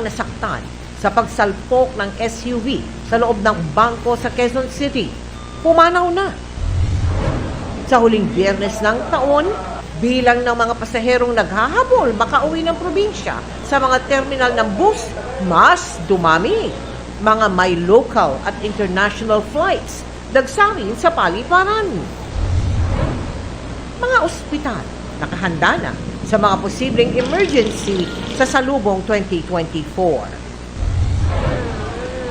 nasaktan sa pagsalpok ng SUV sa loob ng bangko sa Quezon City. Pumanaw na. Sa huling Biyernes ng taon, bilang ng mga pasaherong naghahabol makauwi ng probinsya sa mga terminal ng bus, mas dumami. Mga may local at international flights nagsarin sa paliparan. Mga ospital nakahanda na sa mga posibleng emergency sa salubong 2024.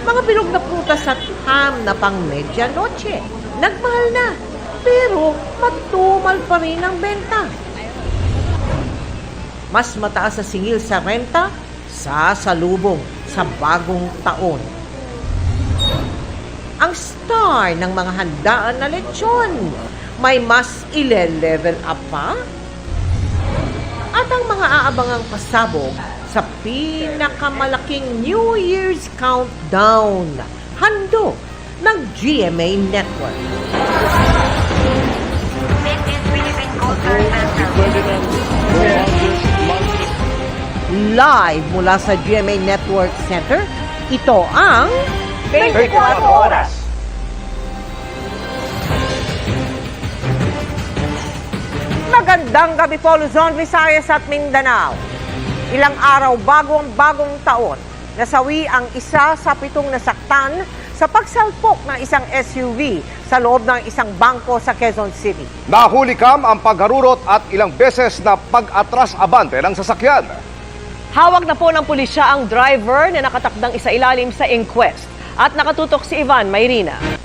Mga bilog na prutas at ham na pang medianoche, nagmahal na, pero matumal pa rin ang benta. Mas mataas sa singil sa renta sa salubong sa bagong taon. Ang star ng mga handaan na lechon, may mas ile-level up pa? At ang mga aabangang pasabog sa pinakamalaking New Year's countdown, handog ng GMA Network. Live mula sa GMA Network Center, ito ang 24 Oras. Magandang gabi po, Luzon, Visayas at Mindanao. Ilang araw bago ang bagong taon, nasawi ang isa sa 7 nasaktan sa pagsalpok ng isang SUV sa loob ng isang bangko sa Quezon City. Nahulikam ang pagharurot at ilang beses na pag-atras abante ng sasakyan. Hawak na po ng pulisya ang driver na nakatakdang isailalim sa inquest. At nakatutok si Ivan Mayrina.